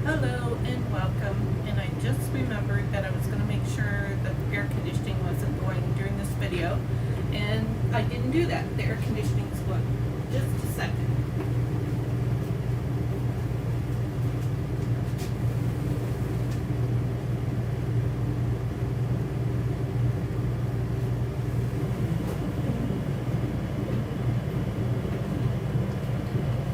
Hello and welcome, and I just remembered that I was going to make sure that the air conditioning wasn't going during this video, and I didn't do that. The air conditioning is going. Just a second.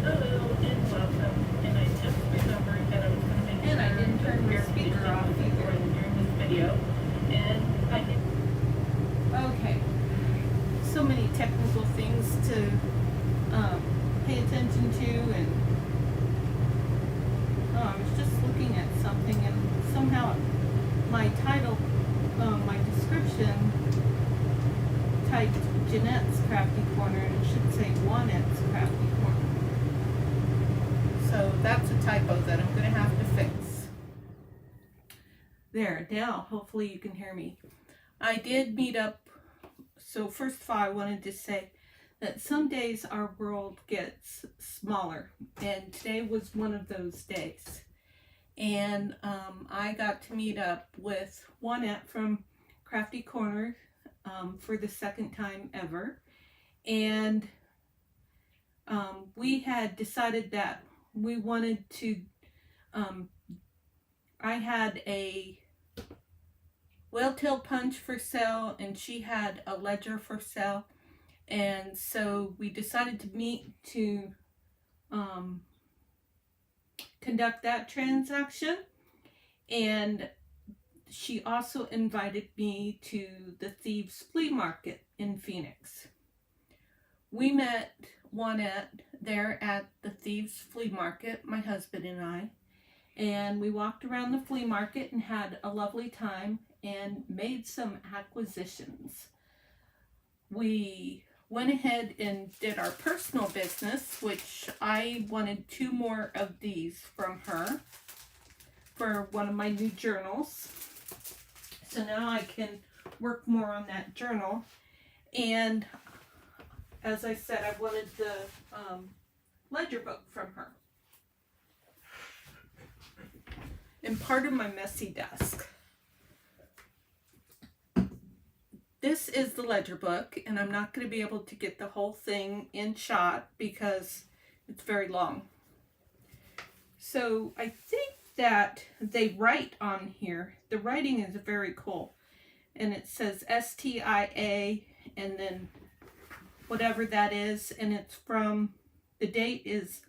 Hello and welcome, and I just remembered that I was going to make And I didn't turn my air speaker off conditioning was either. going during this video, and I did. Okay, so many technical things to pay attention to, and I was just looking at something, and somehow my title, my description typed Juanette's Crafty Corner, and it should say Juanette's Crafty Corner. So that's a typo that I'm going to have to fix. There, now hopefully you can hear me. I did meet up. So first of all, I wanted to say that some days our world gets smaller, and today was one of those days. And I got to meet up with Juanette from Crafty Corner for the second time ever. And we had decided that we wanted to, I had a whale-tail punch for sale, and she had a ledger for sale, and so we decided to meet to conduct that transaction. And she also invited me to the Thieves flea market in Phoenix. We met Juanette there at the Thieves flea market, my husband and I, and we walked around the flea market and had a lovely time and made some acquisitions. We went ahead and did our personal business, which I wanted 2 more of these from her for one of my new journals. So now I can work more on that journal. And as I said, I wanted the ledger book from her. And part of my messy desk. This is the ledger book, and I'm not going to be able to get the whole thing in shot because it's very long. So I think that they write on here. The writing is very cool. And it says STIA and then whatever that is. And it's from, the date is,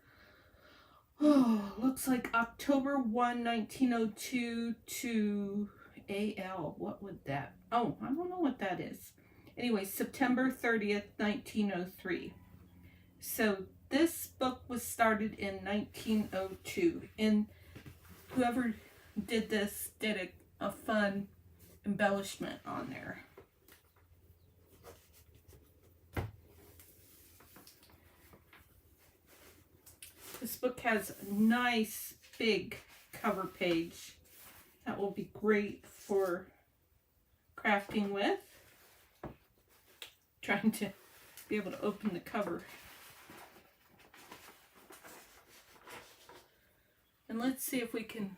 looks like October 1, 1902 to AL. What would that? Oh, I don't know what that is. Anyway, September 30th, 1903. So this book was started in 1902. And whoever did this did a fun embellishment on there. This book has a nice big cover page that will be great for crafting with. Trying to be able to open the cover. And let's see if we can,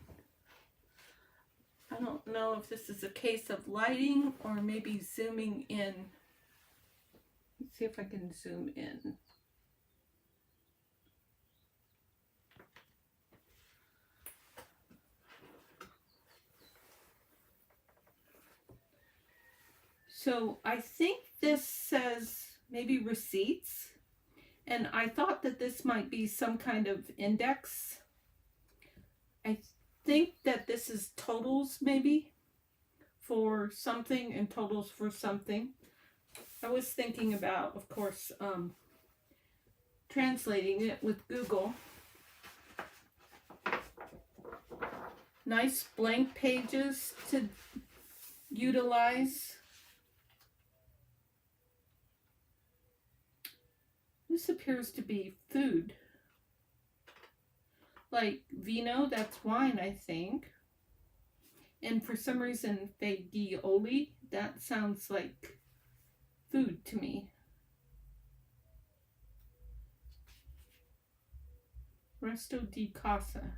I don't know if this is a case of lighting or maybe zooming in. Let's see if I can zoom in. So I think this says maybe receipts, and I thought that this might be some kind of index. I think that this is totals maybe for something and totals for something. I was thinking about, of course, translating it with Google. Nice blank pages to utilize. This appears to be food. Like vino, that's wine, I think. And for some reason, fagioli, that sounds like food to me. Resto di Casa.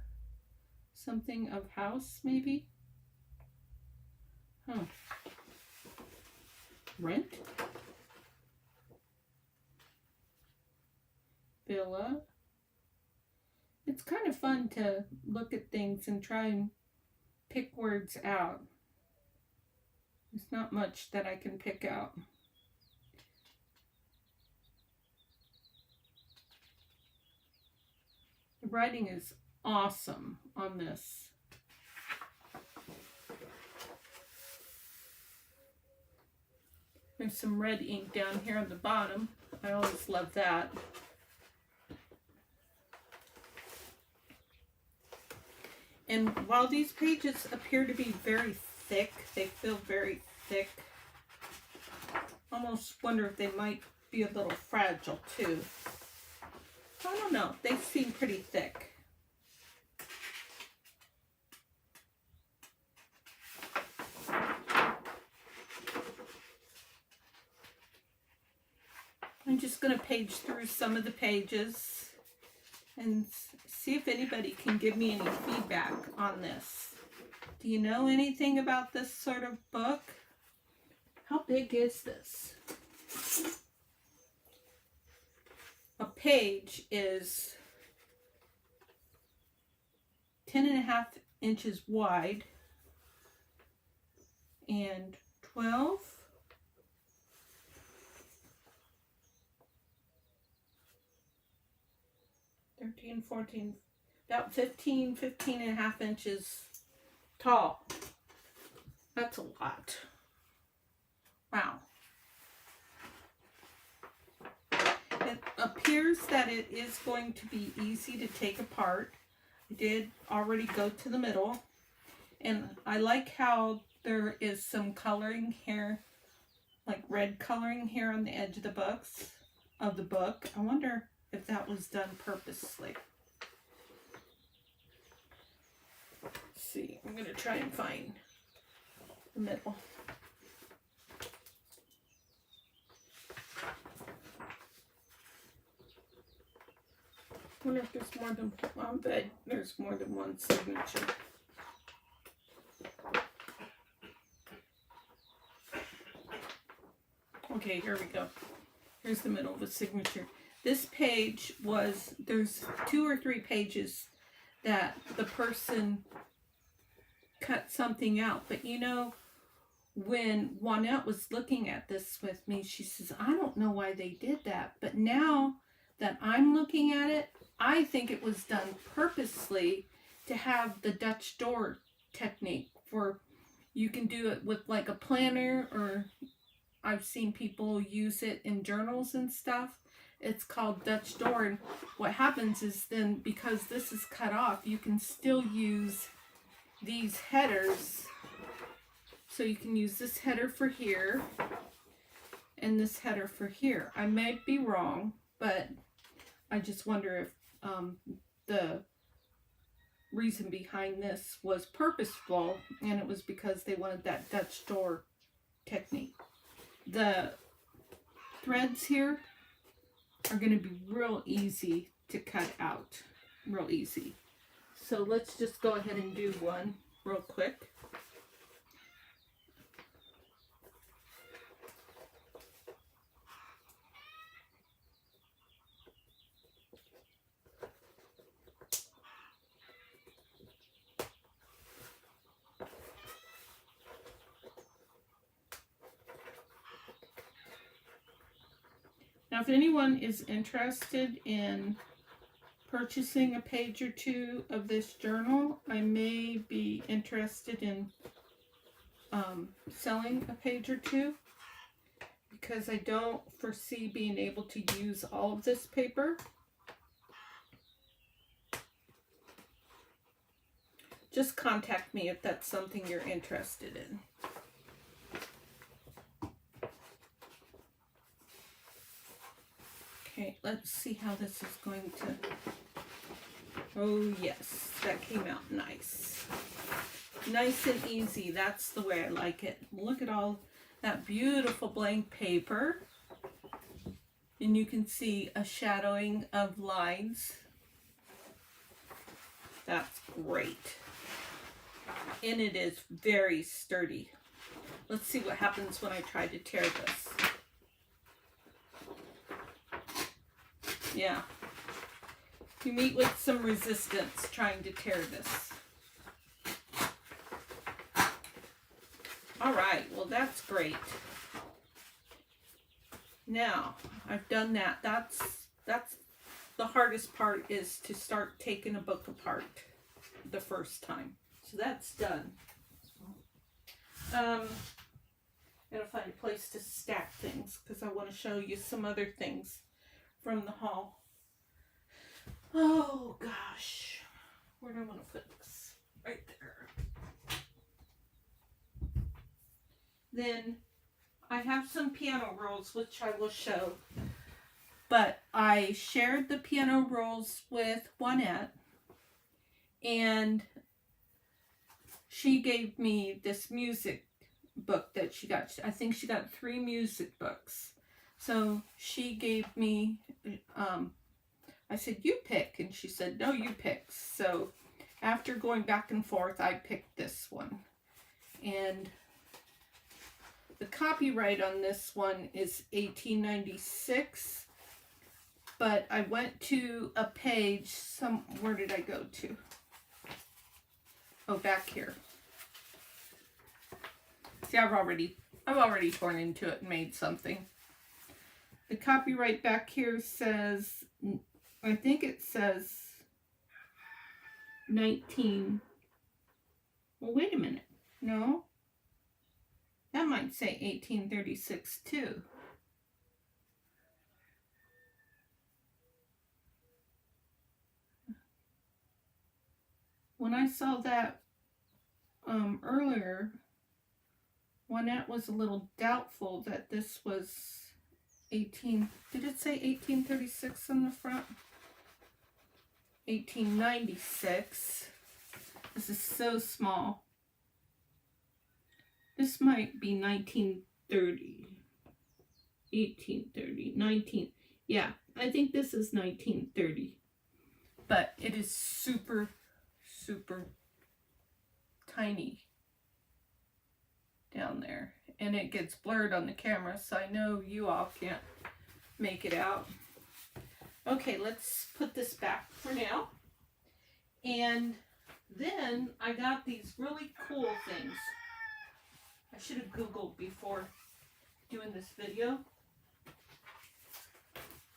Something of house, maybe? Huh. Rent? Villa. It's kind of fun to look at things and try and pick words out. There's not much that I can pick out. The writing is awesome on this. There's some red ink down here on the bottom. I always love that. And while these pages appear to be very thick, they feel very thick. Almost wonder if they might be a little fragile too. I don't know. They seem pretty thick. I'm just going to page through some of the pages and see if anybody can give me any feedback on this. Do you know anything about this sort of book? How big is this? A page is 10.5 inches wide and 12, 13, 14, about 15.5 inches tall. That's a lot. Wow. It appears that it is going to be easy to take apart. I did already go to the middle, and I like how there is some coloring here, like red coloring here on the edge of the book. I wonder if that was done purposely. Let's see, I'm going to try and find the middle. I wonder if there's more than one, but there's more than one signature. Okay, here we go. Here's the middle of the signature. This page was, there's 2 or 3 pages that the person cut something out. But you know, when Juanette was looking at this with me, she says, I don't know why they did that. But now that I'm looking at it, I think it was done purposely to have the Dutch door technique. For you can do it with like a planner, or I've seen people use it in journals and stuff. It's called Dutch door, and what happens is then, because this is cut off, you can still use these headers. So you can use this header for here and this header for here. I may be wrong, but I just wonder if the reason behind this was purposeful, and it was because they wanted that Dutch door technique. The threads here are going to be real easy to cut out, real easy. So let's just go ahead and do one real quick. Now, if anyone is interested in purchasing a page or 2 of this journal, I may be interested in selling a page or 2, because I don't foresee being able to use all of this paper. Just contact me if that's something you're interested in. Okay, let's see how this is going to... Oh yes, that came out nice. Nice and easy, that's the way I like it. Look at all that beautiful blank paper. And you can see a shadowing of lines. That's great. And it is very sturdy. Let's see what happens when I try to tear this. Yeah. You meet with some resistance trying to tear this. All right, well that's great. Now, I've done that. That's the hardest part, is to start taking a book apart the first time. So that's done. I'm gonna find a place to stack things because I want to show you some other things from the haul. Oh gosh, where do I want to put this? Right there. Then I have some piano rolls which I will show, but I shared the piano rolls with Juanette, and she gave me this music book that she got. I think she got 3 music books. So she gave me, I said, you pick. And she said, no, you pick. So after going back and forth, I picked this one. And the copyright on this one is 1896. But I went to a page, where did I go to? Oh, back here. See, I've already torn into it and made something. The copyright back here says, I think it says 19. Well, wait a minute. No. That might say 1836 too. When I saw that earlier, Juanette was a little doubtful that this was 18. Did it say 1836 on the front? 1896. This is so small. This might be 1930. 1830. 19. Yeah, I think this is 1930. But it is super, super tiny down there, and it gets blurred on the camera, so I know you all can't make it out. Okay, let's put this back for now. And then I got these really cool things. I should have Googled before doing this video.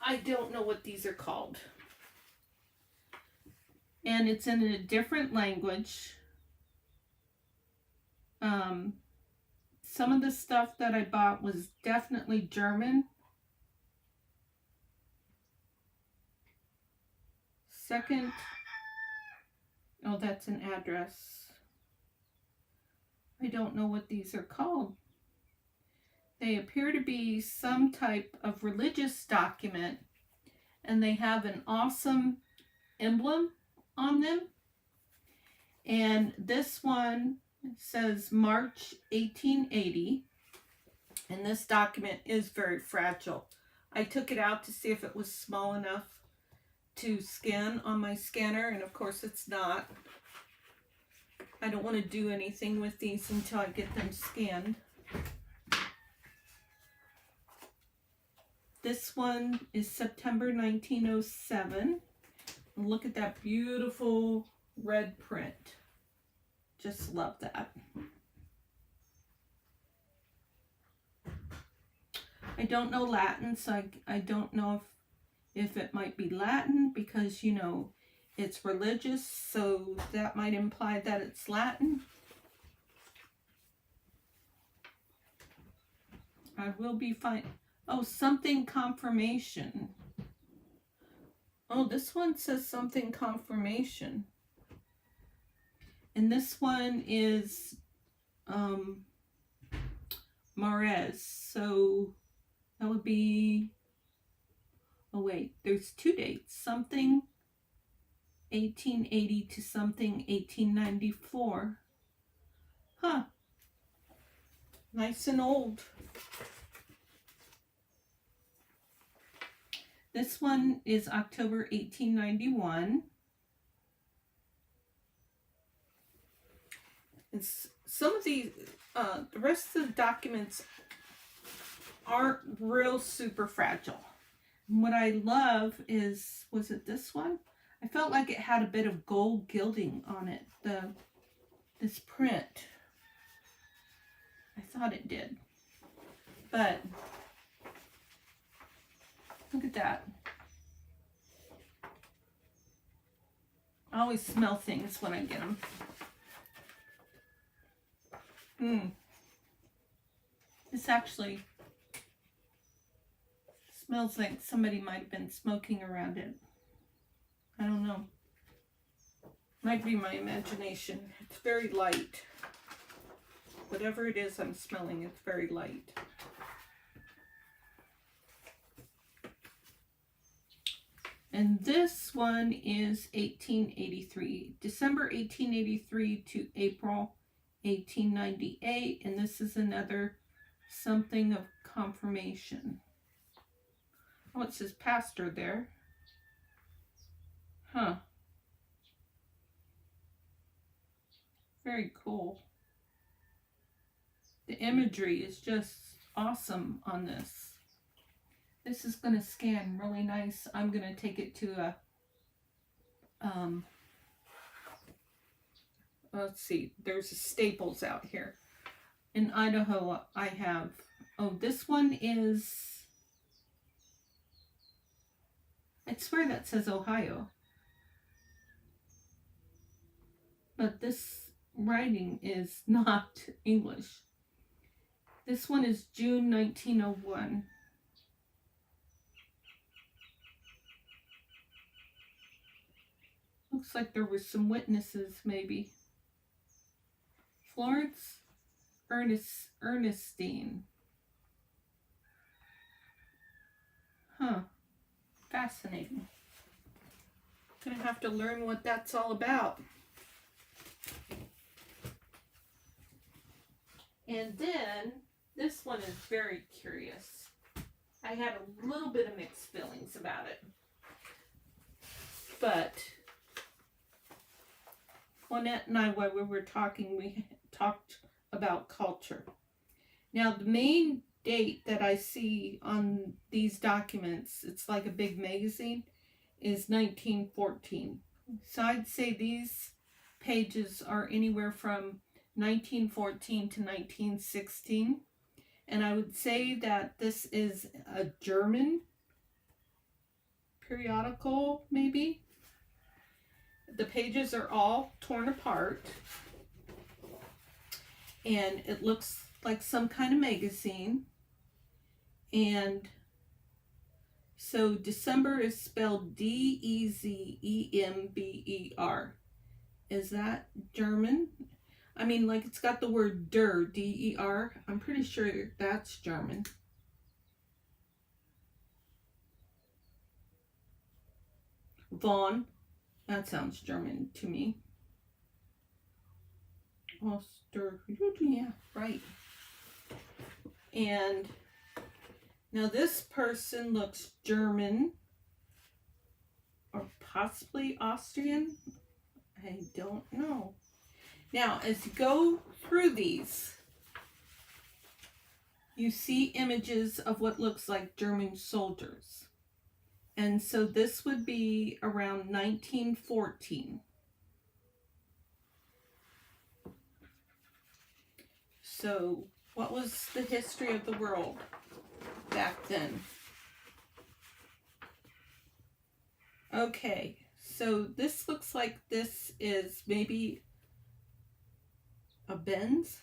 I don't know what these are called. And it's in a different language. Some of the stuff that I bought was definitely German. Second, oh, that's an address. I don't know what these are called. They appear to be some type of religious document, and they have an awesome emblem on them. And this one says March 1880, and this document is very fragile. I took it out to see if it was small enough to scan on my scanner, and of course it's not. I don't want to do anything with these until I get them scanned. This one is September 1907. Look at that beautiful red print. Just love that. I don't know Latin, so I don't know if it might be Latin, because, you know, it's religious, so that might imply that it's Latin. I will be fine. Oh, something confirmation. Oh, this one says something confirmation. And this one is Mares. So that would be, oh wait, there's 2 dates. Something 1880 to something 1894. Huh. Nice and old. This one is October 1891. some of these, the rest of the documents aren't real super fragile. And what I love is, was it this one? I felt like it had a bit of gold gilding on it, this print. I thought it did. But look at that. I always smell things when I get them. This actually smells like somebody might have been smoking around it. I don't know. Might be my imagination. It's very light. Whatever it is I'm smelling, it's very light. And this one is 1883. December 1883 to April 1898. And this is another something of confirmation. Oh, it says pastor there. Huh. Very cool. The imagery is just awesome on this. This is going to scan really nice. I'm going to take it to a, let's see, there's a Staples out here. In Idaho, I have, oh, this one is, I swear that says Ohio. But this writing is not English. This one is June 1901. Looks like there were some witnesses, maybe. Florence Ernestine. Huh. Fascinating. Gonna have to learn what that's all about. And then, this one is very curious. I had a little bit of mixed feelings about it. But Juanette and I, while we were talking, we talked about culture. Now, the main date that I see on these documents, it's like a big magazine, is 1914. So I'd say these pages are anywhere from 1914 to 1916. And I would say that this is a German periodical, maybe. The pages are all torn apart. And it looks like some kind of magazine. And so December is spelled D-E-Z-E-M-B-E-R. Is that German? I mean, like it's got the word der, D-E-R. I'm pretty sure that's German. Von, that sounds German to me. Oster, yeah, right. And now this person looks German or possibly Austrian. I don't know. Now, as you go through these, you see images of what looks like German soldiers. And so this would be around 1914. So, what was the history of the world back then? Okay, so this looks like this is maybe a Benz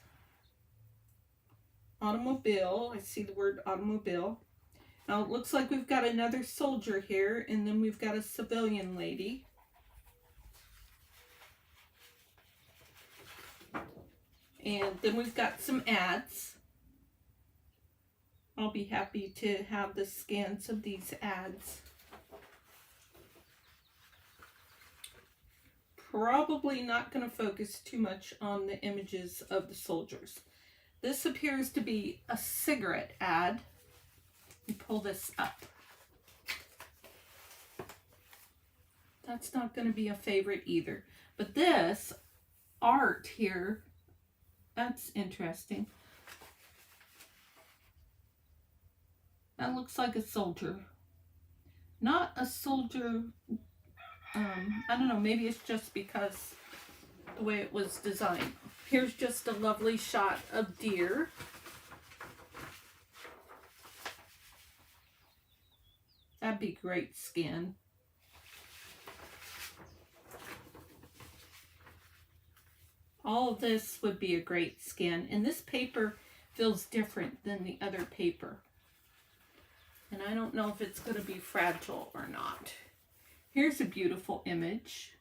automobile. I see the word automobile. Now it looks like we've got another soldier here, and then we've got a civilian lady. And then we've got some ads. I'll be happy to have the scans of these ads. Probably not going to focus too much on the images of the soldiers. This appears to be a cigarette ad. Let me pull this up. That's not going to be a favorite either. But this art here That's interesting. That looks like a soldier. Not a soldier, I don't know, maybe it's just because the way it was designed. Here's just a lovely shot of deer. That'd be great skin. All of this would be a great skin. And this paper feels different than the other paper. And I don't know if it's going to be fragile or not. Here's a beautiful image.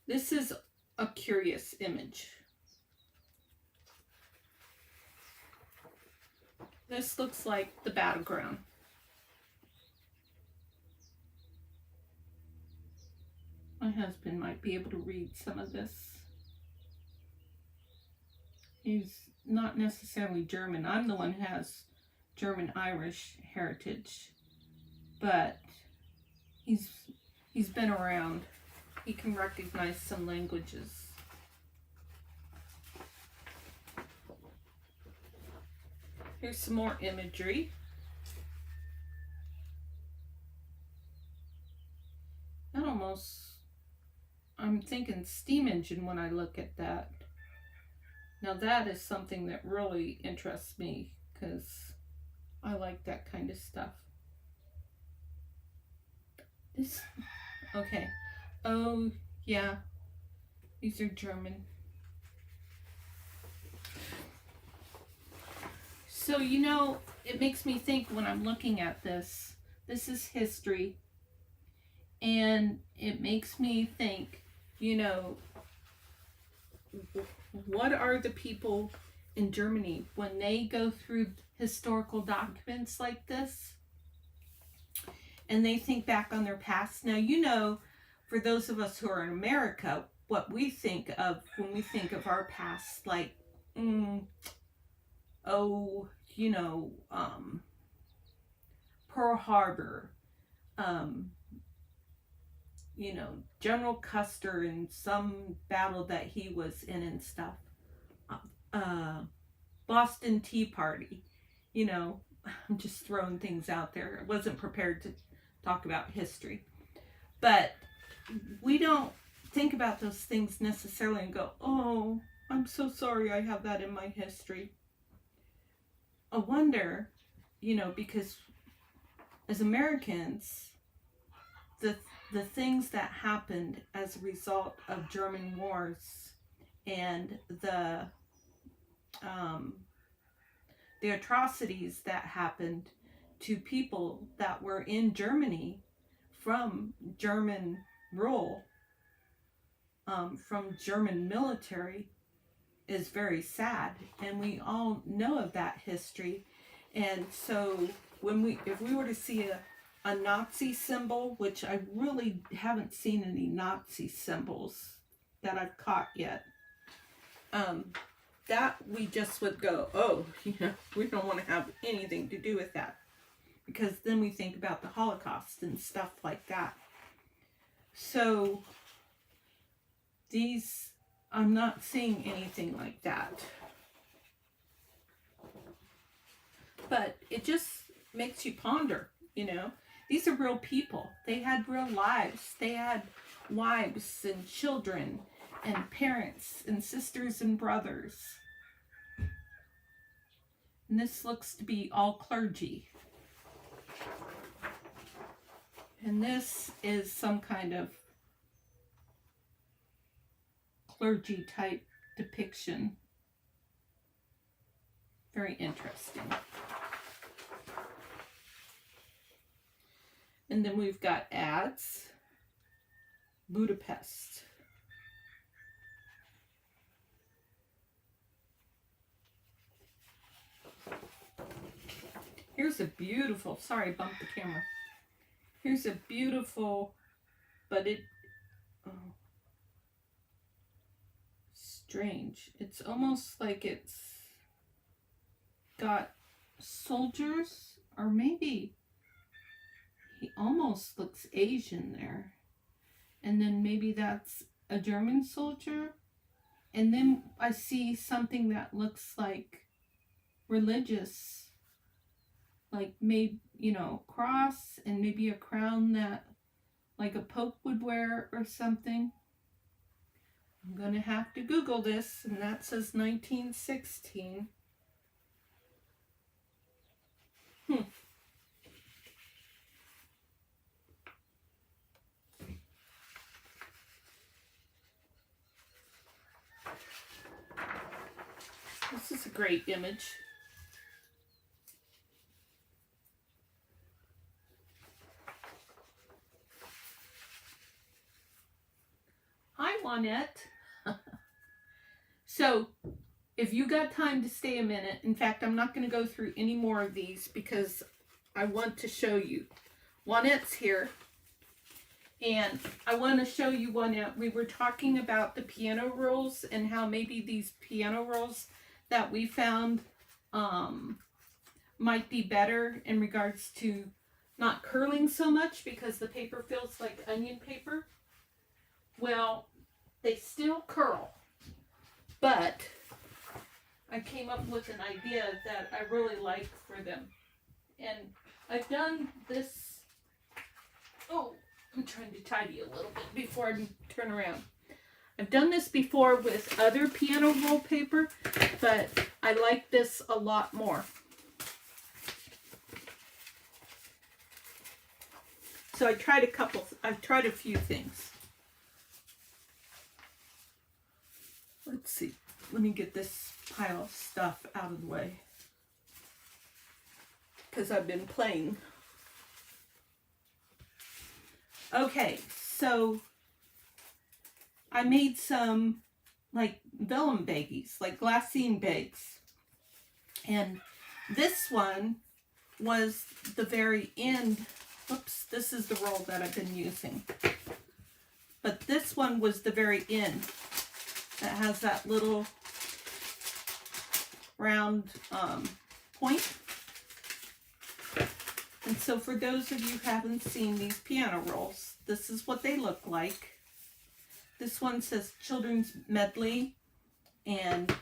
This is a curious image. This looks like the battleground. My husband might be able to read some of this. He's not necessarily German. I'm the one who has German-Irish heritage. But he's been around. He can recognize some languages. Here's some more imagery. That almost, I'm thinking steam engine when I look at that. Now that is something that really interests me because I like that kind of stuff. This, okay. Oh, yeah. These are German. So, you know, it makes me think when I'm looking at this is history. And it makes me think, you know, what are the people in Germany when they go through historical documents like this and they think back on their past? Now, you know, for those of us who are in America, what we think of when we think of our past, like, you know, Pearl Harbor, you know, General Custer in some battle that he was in and stuff. Boston Tea Party. You know, I'm just throwing things out there. I wasn't prepared to talk about history. But we don't think about those things necessarily and go, oh, I'm so sorry I have that in my history. I wonder, you know, because as Americans, the things that happened as a result of German wars and the atrocities that happened to people that were in Germany from German rule, from German military, is very sad, and we all know of that history. And so if we were to see a Nazi symbol, which I really haven't seen any Nazi symbols that I've caught yet, that we just would go, oh, you know, we don't want to have anything to do with that. Because then we think about the Holocaust and stuff like that. So these, I'm not seeing anything like that. But it just makes you ponder, you know. These are real people. They had real lives. They had wives and children and parents and sisters and brothers. And this looks to be all clergy. And this is some kind of clergy type depiction. Very interesting. And then we've got ads. Budapest. Here's a beautiful, sorry, I bumped the camera. Here's a beautiful, but strange. It's almost like it's got soldiers, or maybe He almost looks Asian there. And then maybe that's a German soldier. And then I see something that looks like religious, like maybe, you know, cross and maybe a crown that like a pope would wear or something. I'm going to have to Google this, and that says 1916. This is a great image. Hi, Juanette. So, if you got time to stay a minute, in fact, I'm not going to go through any more of these because I want to show you. Juanette's here, and I want to show you Juanette. We were talking about the piano rolls and how maybe these piano rolls that we found might be better in regards to not curling so much because the paper feels like onion paper. Well, they still curl, but I came up with an idea that I really like for them. And I've done this, oh, I'm trying to tidy a little bit before I turn around. I've done this before with other piano roll paper, but I like this a lot more. So I've tried a few things. Let's see, let me get this pile of stuff out of the way, because I've been playing. Okay, so I made some like vellum baggies, like glassine bags. And this one was the very end. Oops, this is the roll that I've been using. But this one was the very end. That has that little round point. And so for those of you who haven't seen these piano rolls, this is what they look like. This one says Children's Medley, and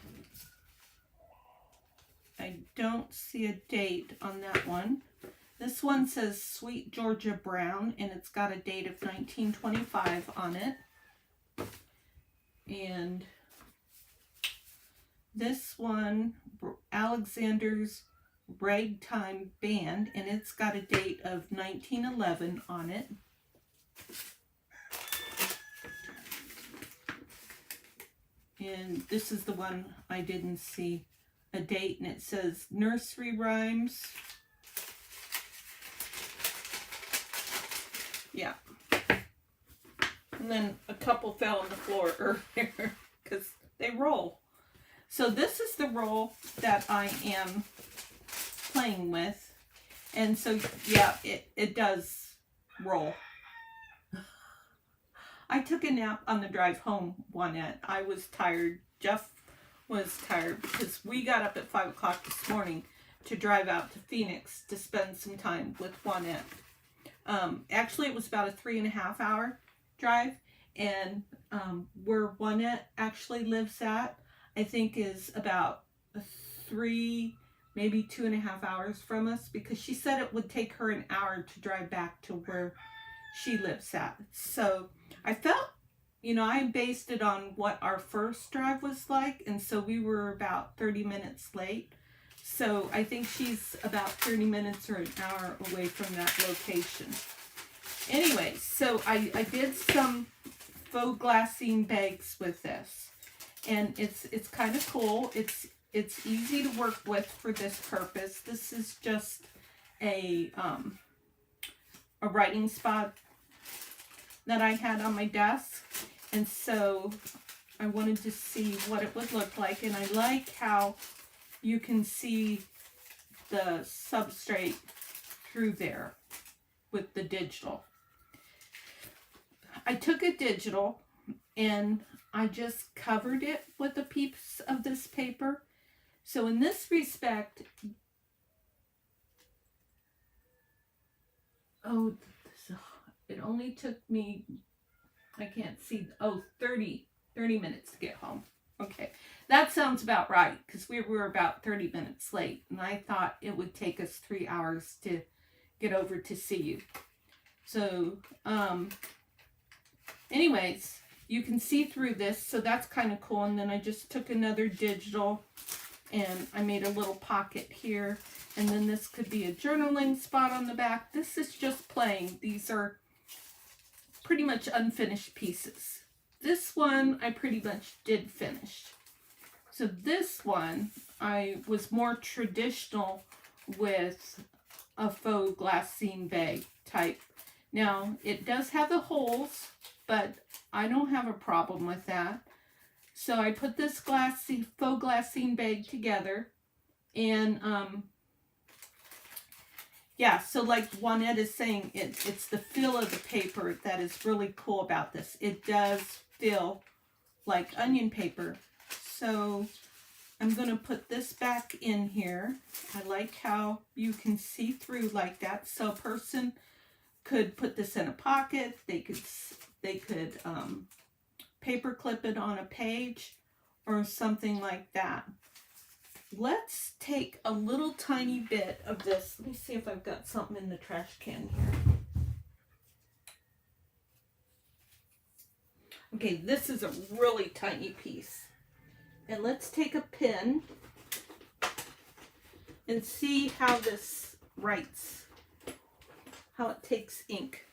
I don't see a date on that one. This one says Sweet Georgia Brown, and it's got a date of 1925 on it. And this one, Alexander's Ragtime Band, and it's got a date of 1911 on it. And this is the one I didn't see a date, and it says Nursery Rhymes. Yeah. And then a couple fell on the floor earlier because they roll. So this is the roll that I am playing with. And so, yeah, it does roll. I took a nap on the drive home, Juanette. I was tired. Jeff was tired because we got up at 5 o'clock this morning to drive out to Phoenix to spend some time with Juanette. Actually, it was about a 3.5 hour drive, and where Juanette actually lives at, I think is about 3, maybe 2.5 hours from us, because she said it would take her an hour to drive back to where she lives at. So I felt, you know, I based it on what our first drive was like, and so we were about 30 minutes late. So I think she's about 30 minutes or an hour away from that location. Anyway, so I did some faux glassine bags with this, and it's kind of cool. It's easy to work with for this purpose. This is just a writing spot that I had on my desk, and so I wanted to see what it would look like. And I like how you can see the substrate through there with the digital. I took a digital and I just covered it with a piece of this paper. So in this respect, oh, It only took me, I can't see, oh, 30 minutes to get home. Okay, that sounds about right, because we were about 30 minutes late, and I thought it would take us 3 hours to get over to see you. So, anyways, you can see through this, so that's kind of cool. And then I just took another digital, and I made a little pocket here. And then this could be a journaling spot on the back. This is just plain. These are pretty much unfinished pieces. This one I pretty much did finish. So this one I was more traditional with a faux glassine bag type. Now it does have the holes, but I don't have a problem with that. So I put this faux glassine bag together, and yeah, so like Juanette is saying, it's the feel of the paper that is really cool about this. It does feel like onion paper. So I'm going to put this back in here. I like how you can see through like that. So a person could put this in a pocket. They could paper clip it on a page or something like that. Let's take a little tiny bit of this. Let me see if I've got something in the trash can here. Okay, this is a really tiny piece. And let's take a pen and see how this writes, how it takes ink.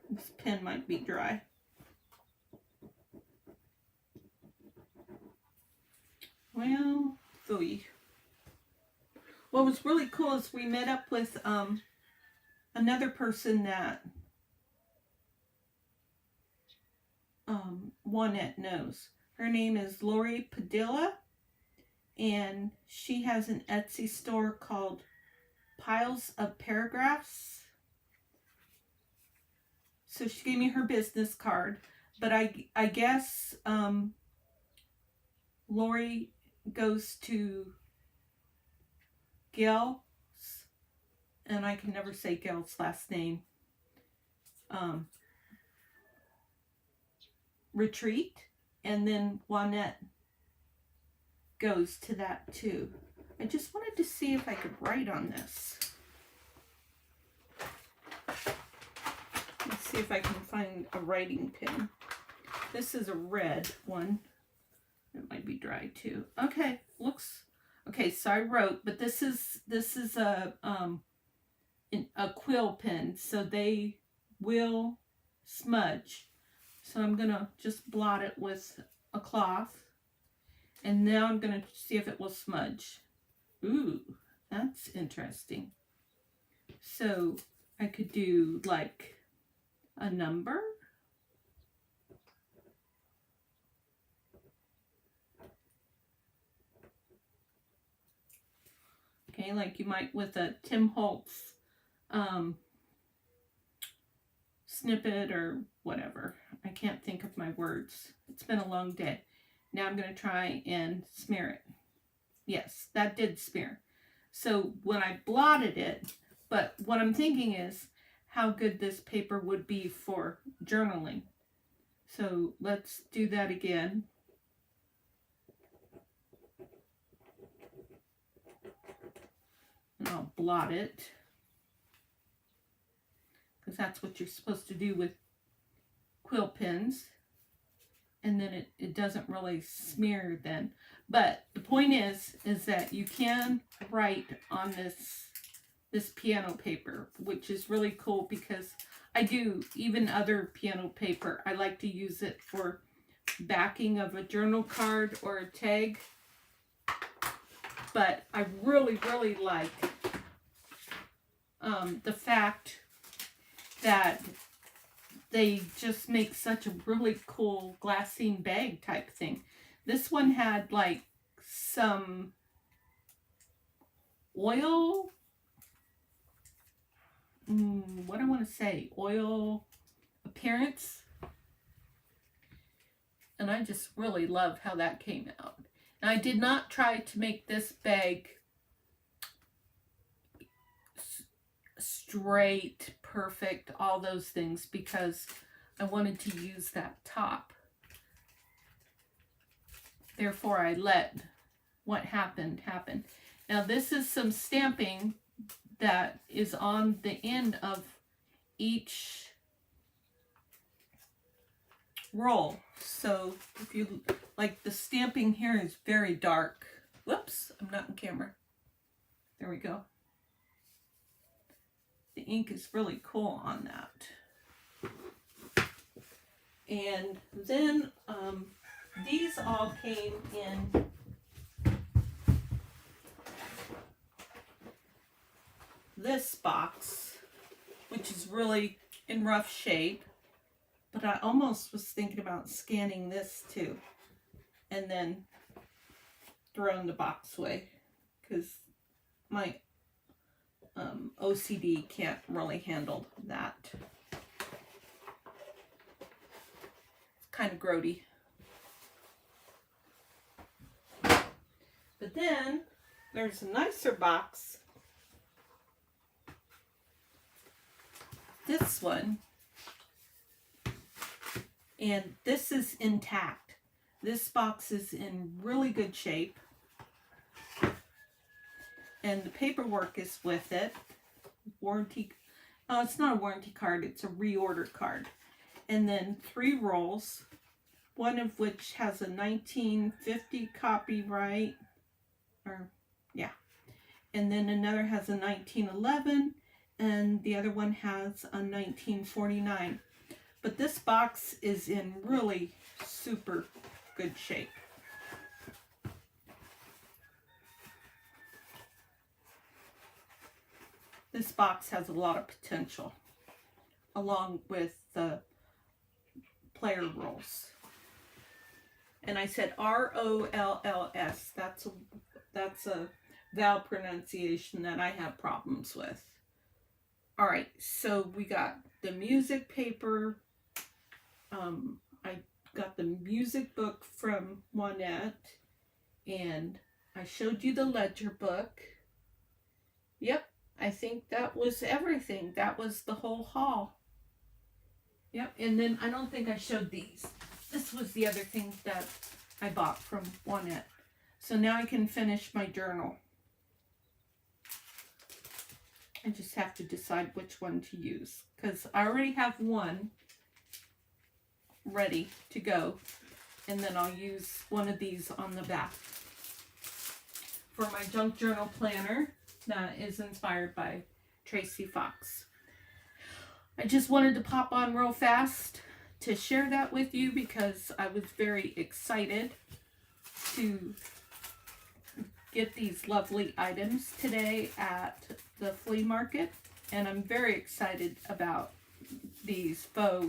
This pen might be dry. Well, Flea. What was really cool is we met up with another person that Juanette knows. Her name is Lori Padilla, and she has an Etsy store called Piles of Paragraphs. So she gave me her business card, but I guess Lori goes to Gail's, and I can never say Gail's last name, retreat, and then Juanette goes to that too. I just wanted to see if I could write on this. Let's see if I can find a writing pen. This is a red one. It might be dry too. Okay, looks okay. So I wrote, but this is a quill pen, so they will smudge. So I'm gonna just blot it with a cloth, and now I'm gonna see if it will smudge. Ooh, that's interesting. So I could do like a number. Okay, like you might with a Tim Holtz snippet or whatever. I can't think of my words. It's been a long day. Now I'm going to try and smear it. Yes, that did smear. So when I blotted it, but what I'm thinking is how good this paper would be for journaling. So let's do that again. And I'll blot it, because that's what you're supposed to do with quill pens, and then it doesn't really smear then. But the point is that you can write on this piano paper, which is really cool, because I do even other piano paper. I like to use it for backing of a journal card or a tag. But I really, really like the fact that they just make such a really cool glassine bag type thing. This one had like some oil, what do I want to say, oil appearance. And I just really love how that came out. Now, I did not try to make this bag straight, perfect, all those things, because I wanted to use that top. Therefore, I let what happened happen. Now, this is some stamping that is on the end of each roll. So if you like, the stamping here is very dark. Whoops, I'm not in camera. There we go. The ink is really cool on that. And then these all came in this box, which is really in rough shape, but I almost was thinking about scanning this too and then throwing the box away, because my OCD can't really handle that. It's kind of grody. But then there's a nicer box. This one, and this is intact. This box is in really good shape, and the paperwork is with it. Warranty, it's not a warranty card, it's a reorder card. And then 3 rolls, one of which has a 1950 copyright, or yeah, and then another has a 1911, and the other one has a 1949. But this box is in really super good shape. This box has a lot of potential, along with the player rolls. And I said R-O-L-L-S. That's a vowel pronunciation that I have problems with. All right, so we got the music paper. I got the music book from Juanette, and I showed you the ledger book. Yep, I think that was everything. That was the whole haul. Yep, and then I don't think I showed these. This was the other thing that I bought from Juanette. So now I can finish my journal. I just have to decide which one to use, because I already have one ready to go, and then I'll use one of these on the back for my junk journal planner that is inspired by Tracy Fox. I just wanted to pop on real fast to share that with you, because I was very excited to get these lovely items today at the flea market, and I'm very excited about these faux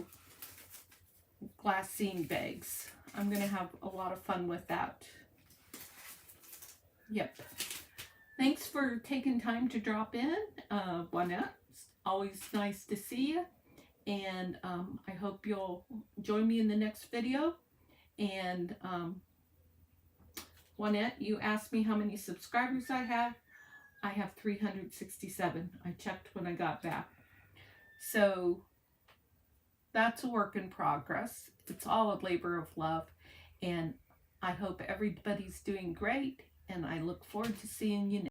glassine bags. I'm gonna have a lot of fun with that. Yep. Thanks for taking time to drop in, Juanette. It's always nice to see you, and I hope you'll join me in the next video. And Juanette, you asked me how many subscribers I have. I have 367. I checked when I got back. So that's a work in progress. It's all a labor of love, and I hope everybody's doing great, and I look forward to seeing you next.